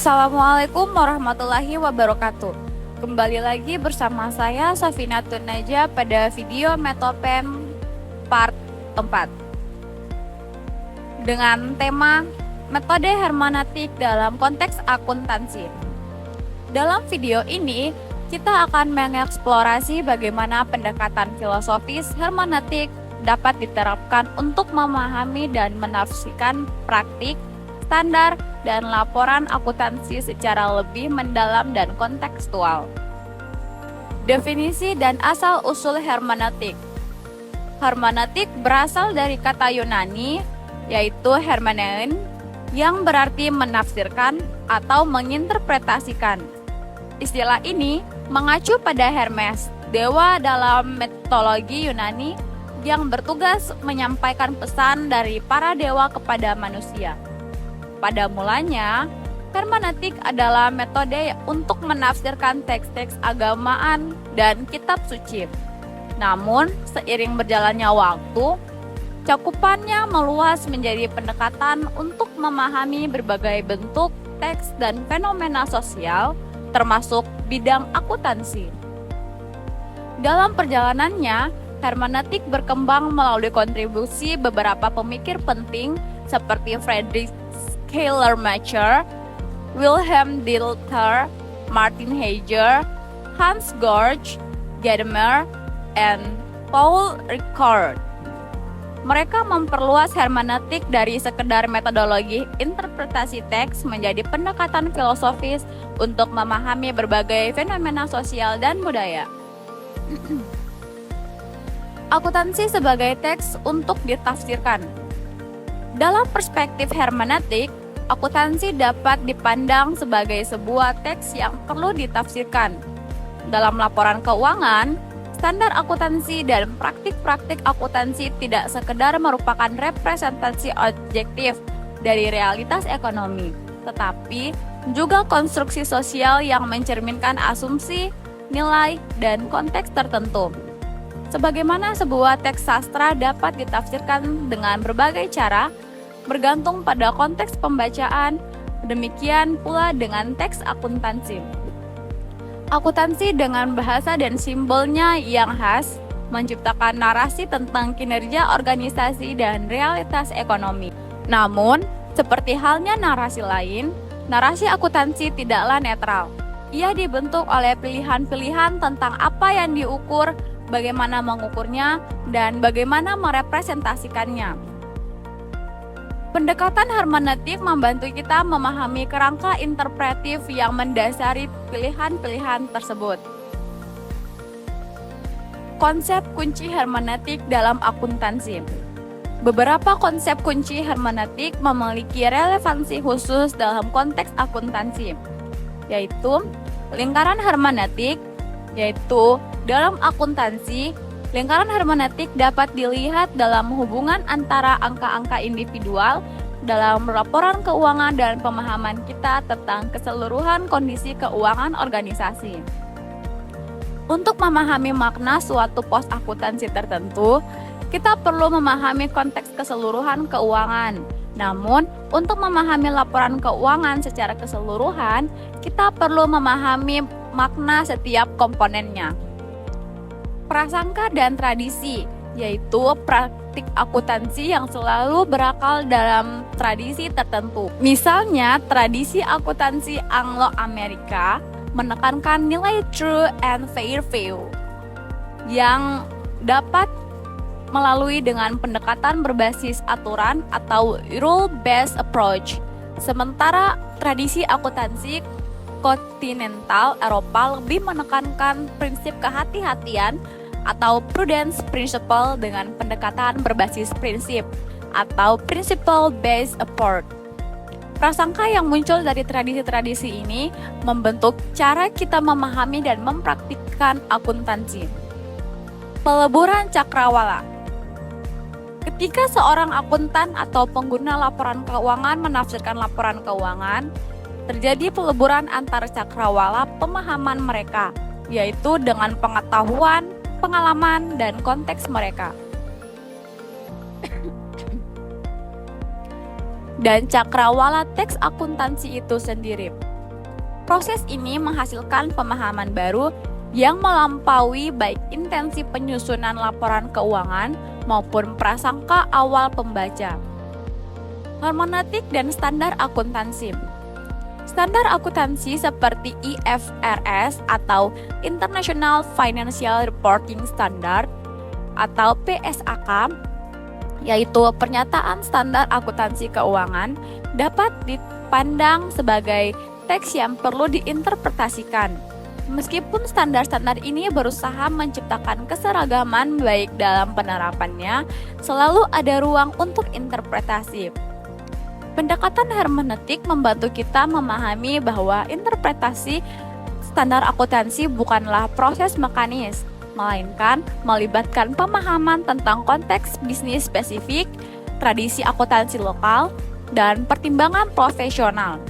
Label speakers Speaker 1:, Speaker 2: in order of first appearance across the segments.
Speaker 1: Assalamualaikum warahmatullahi wabarakatuh. Kembali lagi bersama saya Safinatun Najah pada video Metopem part 4 dengan tema metode hermeneutik dalam konteks akuntansi. Dalam video ini kita akan mengeksplorasi bagaimana pendekatan filosofis hermeneutik dapat diterapkan untuk memahami dan menafsirkan praktik, standar, dan laporan akuntansi secara lebih mendalam dan kontekstual. Definisi dan asal-usul hermeneutik. Hermeneutik berasal dari kata Yunani, yaitu hermenein, yang berarti menafsirkan atau menginterpretasikan. Istilah ini mengacu pada Hermes, dewa dalam mitologi Yunani yang bertugas menyampaikan pesan dari para dewa kepada manusia. Pada mulanya, hermeneutik adalah metode untuk menafsirkan teks-teks agamaan dan kitab suci. Namun, seiring berjalannya waktu, cakupannya meluas menjadi pendekatan untuk memahami berbagai bentuk teks dan fenomena sosial, termasuk bidang akuntansi. Dalam perjalanannya, hermeneutik berkembang melalui kontribusi beberapa pemikir penting seperti Friedrich Schleiermacher, Wilhelm Dilthey, Martin Heidegger, Hans Georg Gadamer, and Paul Ricoeur. Mereka memperluas hermeneutik dari sekedar metodologi interpretasi teks menjadi pendekatan filosofis untuk memahami berbagai fenomena sosial dan budaya. Akuntansi sebagai teks untuk ditafsirkan. Dalam perspektif hermeneutik, akuntansi dapat dipandang sebagai sebuah teks yang perlu ditafsirkan. Dalam laporan keuangan, standar akuntansi dan praktik-praktik akuntansi tidak sekedar merupakan representasi objektif dari realitas ekonomi, tetapi juga konstruksi sosial yang mencerminkan asumsi, nilai, dan konteks tertentu. Sebagaimana sebuah teks sastra dapat ditafsirkan dengan berbagai cara, bergantung pada konteks pembacaan, demikian pula dengan teks akuntansi. Akuntansi dengan bahasa dan simbolnya yang khas menciptakan narasi tentang kinerja organisasi dan realitas ekonomi. Namun, seperti halnya narasi lain, narasi akuntansi tidaklah netral. Ia dibentuk oleh pilihan-pilihan tentang apa yang diukur, bagaimana mengukurnya, dan bagaimana merepresentasikannya. Pendekatan hermeneutik membantu kita memahami kerangka interpretif yang mendasari pilihan-pilihan tersebut. Konsep kunci hermeneutik dalam akuntansi. Beberapa konsep kunci hermeneutik memiliki relevansi khusus dalam konteks akuntansi, yaitu lingkaran hermeneutik, yaitu dalam akuntansi, lingkaran hermeneutik dapat dilihat dalam hubungan antara angka-angka individual dalam laporan keuangan dan pemahaman kita tentang keseluruhan kondisi keuangan organisasi. Untuk memahami makna suatu pos akuntansi tertentu, kita perlu memahami konteks keseluruhan keuangan. Namun, untuk memahami laporan keuangan secara keseluruhan, kita perlu memahami makna setiap komponennya. Prasangka dan tradisi, yaitu praktik akuntansi yang selalu berakal dalam tradisi tertentu. Misalnya, tradisi akuntansi Anglo-Amerika menekankan nilai true and fair value yang dapat melalui dengan pendekatan berbasis aturan atau rule-based approach. Sementara tradisi akuntansi kontinental Eropa lebih menekankan prinsip kehati-hatian atau prudence principle dengan pendekatan berbasis prinsip atau principle-based approach. Prasangka yang muncul dari tradisi-tradisi ini membentuk cara kita memahami dan mempraktikkan akuntansi. Peleburan cakrawala. Ketika seorang akuntan atau pengguna laporan keuangan menafsirkan laporan keuangan, terjadi peleburan antar cakrawala pemahaman mereka, yaitu dengan pengetahuan, pengalaman, dan konteks mereka. dan cakrawala teks akuntansi itu sendiri. Proses ini menghasilkan pemahaman baru yang melampaui baik intensi penyusunan laporan keuangan maupun prasangka awal pembaca. Hermeneutik dan standar akuntansi. Standar akuntansi seperti IFRS atau International Financial Reporting Standard atau PSAK, yaitu pernyataan standar akuntansi keuangan, dapat dipandang sebagai teks yang perlu diinterpretasikan. Meskipun standar-standar ini berusaha menciptakan keseragaman baik dalam penerapannya, selalu ada ruang untuk interpretasi. Pendekatan hermeneutik membantu kita memahami bahwa interpretasi standar akuntansi bukanlah proses mekanis, melainkan melibatkan pemahaman tentang konteks bisnis spesifik, tradisi akuntansi lokal, dan pertimbangan profesional.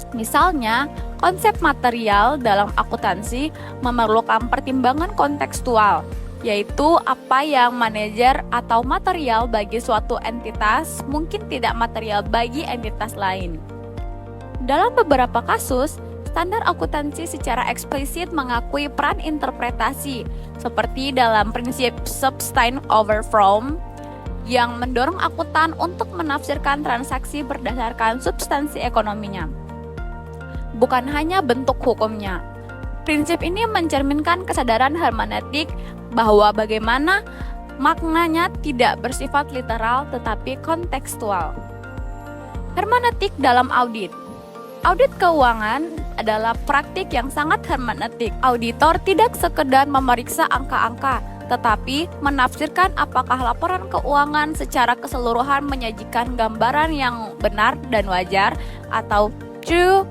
Speaker 1: Misalnya, konsep material dalam akuntansi memerlukan pertimbangan kontekstual, yaitu apa yang manajer atau material bagi suatu entitas mungkin tidak material bagi entitas lain. Dalam beberapa kasus, standar akuntansi secara eksplisit mengakui peran interpretasi, seperti dalam prinsip substance over form, yang mendorong akuntan untuk menafsirkan transaksi berdasarkan substansi ekonominya, bukan hanya bentuk hukumnya. Prinsip ini mencerminkan kesadaran hermeneutik bahwa bagaimana maknanya tidak bersifat literal tetapi kontekstual. Hermeneutik dalam audit. Audit keuangan adalah praktik yang sangat hermeneutik. Auditor tidak sekedar memeriksa angka-angka, tetapi menafsirkan apakah laporan keuangan secara keseluruhan menyajikan gambaran yang benar dan wajar atau true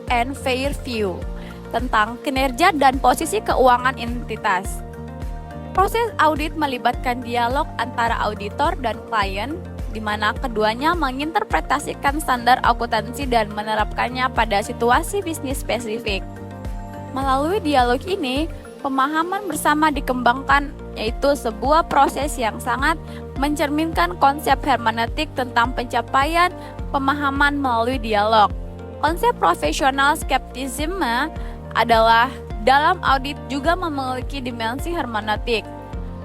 Speaker 1: and fair view tentang kinerja dan posisi keuangan entitas. Proses audit melibatkan dialog antara auditor dan klien, di mana keduanya menginterpretasikan standar akuntansi dan menerapkannya pada situasi bisnis spesifik. Melalui dialog ini, pemahaman bersama dikembangkan, yaitu sebuah proses yang sangat mencerminkan konsep hermeneutik tentang pencapaian pemahaman melalui dialog. Konsep profesional skeptisisme adalah dalam audit juga memiliki dimensi hermeneutik.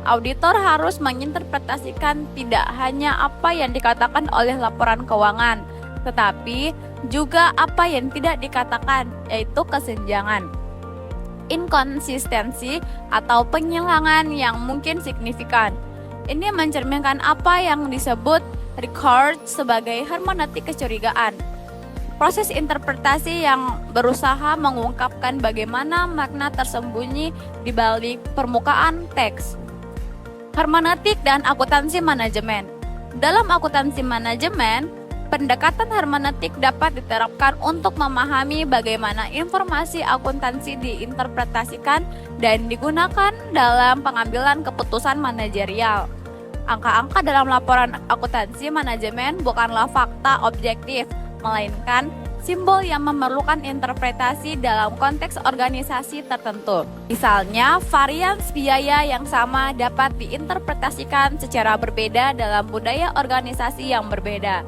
Speaker 1: Auditor harus menginterpretasikan tidak hanya apa yang dikatakan oleh laporan keuangan, tetapi juga apa yang tidak dikatakan, yaitu kesenjangan, inkonsistensi, atau penghilangan yang mungkin signifikan. Ini mencerminkan apa yang disebut record sebagai hermeneutik kecurigaan. Proses interpretasi yang berusaha mengungkapkan bagaimana makna tersembunyi di balik permukaan teks. Hermeneutik dan akuntansi manajemen. Dalam akuntansi manajemen, pendekatan hermeneutik dapat diterapkan untuk memahami bagaimana informasi akuntansi diinterpretasikan dan digunakan dalam pengambilan keputusan manajerial. Angka-angka dalam laporan akuntansi manajemen bukanlah fakta objektif, melainkan simbol yang memerlukan interpretasi dalam konteks organisasi tertentu. Misalnya, varians biaya yang sama dapat diinterpretasikan secara berbeda dalam budaya organisasi yang berbeda.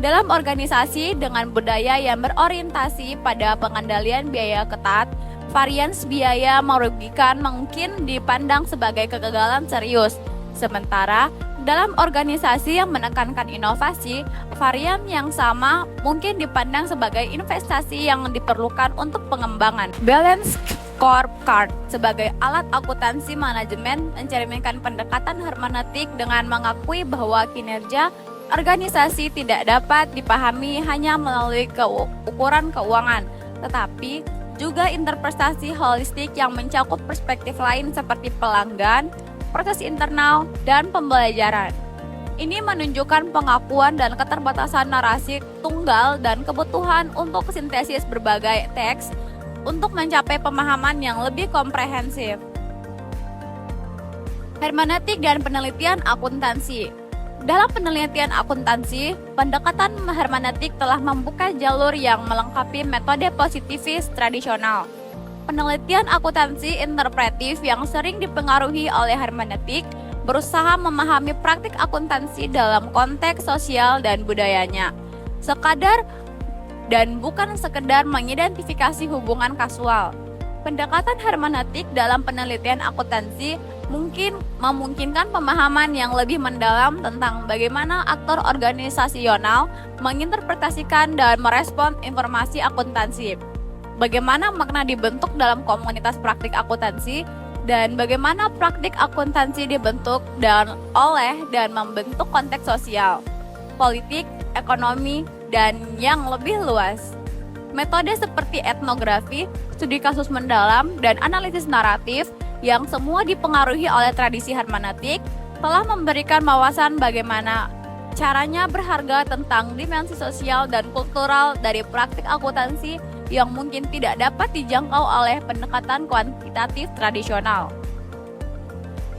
Speaker 1: Dalam organisasi dengan budaya yang berorientasi pada pengendalian biaya ketat, varians biaya merugikan mungkin dipandang sebagai kegagalan serius. Sementara dalam organisasi yang menekankan inovasi, varian yang sama mungkin dipandang sebagai investasi yang diperlukan untuk pengembangan. Balance scorecard sebagai alat akuntansi manajemen mencerminkan pendekatan hermeneutik dengan mengakui bahwa kinerja organisasi tidak dapat dipahami hanya melalui ukuran keuangan, tetapi juga interpretasi holistik yang mencakup perspektif lain seperti pelanggan, proses internal, dan pembelajaran. Ini menunjukkan pengakuan dan keterbatasan narasi tunggal dan kebutuhan untuk sintesis berbagai teks untuk mencapai pemahaman yang lebih komprehensif. Hermeneutik dan penelitian akuntansi. Dalam penelitian akuntansi, pendekatan hermeneutik telah membuka jalur yang melengkapi metode positivis tradisional. Penelitian akuntansi interpretif yang sering dipengaruhi oleh hermeneutik berusaha memahami praktik akuntansi dalam konteks sosial dan budayanya. Sekadar dan bukan sekedar mengidentifikasi hubungan kasual. Pendekatan hermeneutik dalam penelitian akuntansi mungkin memungkinkan pemahaman yang lebih mendalam tentang bagaimana aktor organisasional menginterpretasikan dan merespon informasi akuntansi, bagaimana makna dibentuk dalam komunitas praktik akuntansi, dan bagaimana praktik akuntansi dibentuk oleh dan membentuk konteks sosial, politik, ekonomi, dan yang lebih luas. Metode seperti etnografi, studi kasus mendalam, dan analisis naratif yang semua dipengaruhi oleh tradisi hermeneutik telah memberikan wawasan bagaimana caranya berharga tentang dimensi sosial dan kultural dari praktik akuntansi yang mungkin tidak dapat dijangkau oleh pendekatan kuantitatif tradisional.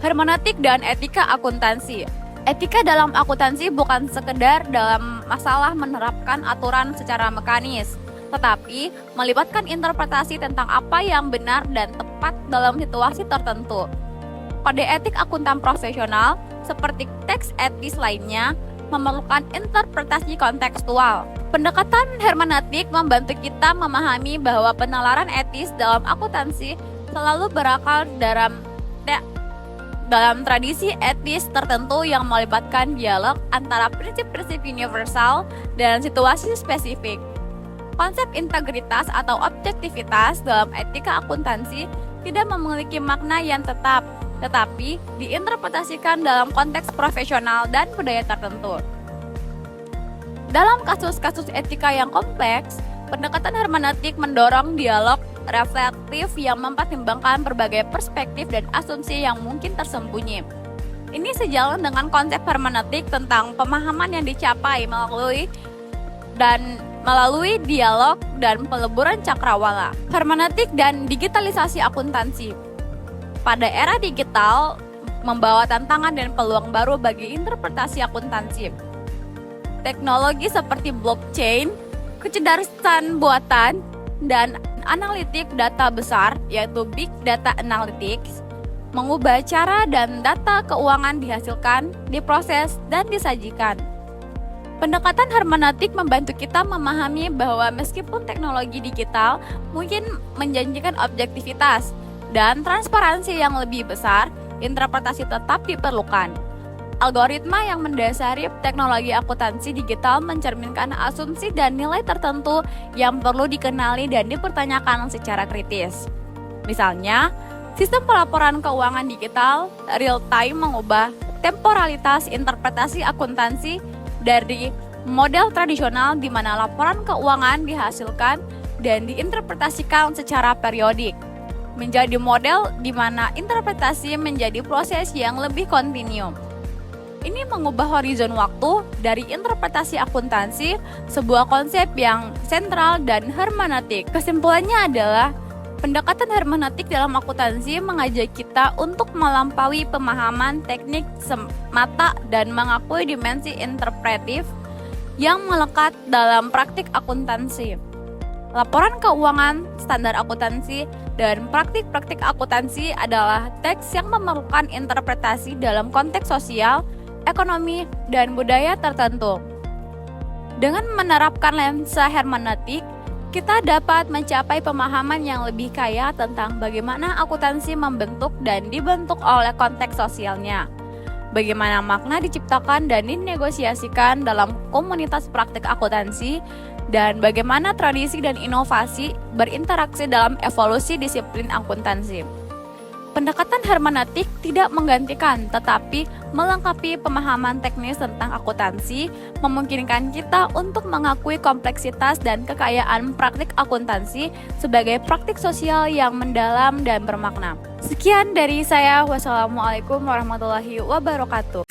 Speaker 1: Hermeneutik dan etika akuntansi. Etika dalam akuntansi bukan sekedar dalam masalah menerapkan aturan secara mekanis, tetapi melibatkan interpretasi tentang apa yang benar dan tepat dalam situasi tertentu. Kode etik akuntan profesional, seperti teks etis lainnya, memerlukan interpretasi kontekstual. Pendekatan hermeneutik membantu kita memahami bahwa penalaran etis dalam akuntansi selalu berakar dalam tradisi etis tertentu yang melibatkan dialog antara prinsip-prinsip universal dan situasi spesifik. Konsep integritas atau objektivitas dalam etika akuntansi tidak memiliki makna yang tetap, tetapi diinterpretasikan dalam konteks profesional dan budaya tertentu. Dalam kasus-kasus etika yang kompleks, pendekatan hermeneutik mendorong dialog reflektif yang mempertimbangkan berbagai perspektif dan asumsi yang mungkin tersembunyi. Ini sejalan dengan konsep hermeneutik tentang pemahaman yang dicapai melalui dialog dan peleburan cakrawala. Hermeneutik dan digitalisasi akuntansi. Pada era digital, membawa tantangan dan peluang baru bagi interpretasi akuntansi. Teknologi seperti blockchain, kecerdasan buatan, dan analitik data besar, yaitu Big Data Analytics, mengubah cara dan data keuangan dihasilkan, diproses, dan disajikan. Pendekatan hermeneutik membantu kita memahami bahwa meskipun teknologi digital mungkin menjanjikan objektivitas dan transparansi yang lebih besar, interpretasi tetap diperlukan. Algoritma yang mendasari teknologi akuntansi digital mencerminkan asumsi dan nilai tertentu yang perlu dikenali dan dipertanyakan secara kritis. Misalnya, sistem pelaporan keuangan digital real-time mengubah temporalitas interpretasi akuntansi dari model tradisional di mana laporan keuangan dihasilkan dan diinterpretasikan secara periodik, menjadi model di mana interpretasi menjadi proses yang lebih kontinu. Ini mengubah horizon waktu dari interpretasi akuntansi, sebuah konsep yang sentral dan hermeneutik. Kesimpulannya adalah pendekatan hermeneutik dalam akuntansi mengajak kita untuk melampaui pemahaman teknik semata dan mengakui dimensi interpretif yang melekat dalam praktik akuntansi. Laporan keuangan, standar akuntansi, dan praktik-praktik akuntansi adalah teks yang memerlukan interpretasi dalam konteks sosial, ekonomi, dan budaya tertentu. Dengan menerapkan lensa hermeneutik, kita dapat mencapai pemahaman yang lebih kaya tentang bagaimana akuntansi membentuk dan dibentuk oleh konteks sosialnya, bagaimana makna diciptakan dan dinegosiasikan dalam komunitas praktik akuntansi, dan bagaimana tradisi dan inovasi berinteraksi dalam evolusi disiplin akuntansi. Pendekatan hermeneutik tidak menggantikan, tetapi melengkapi pemahaman teknis tentang akuntansi, memungkinkan kita untuk mengakui kompleksitas dan kekayaan praktik akuntansi sebagai praktik sosial yang mendalam dan bermakna. Sekian dari saya. Wassalamualaikum warahmatullahi wabarakatuh.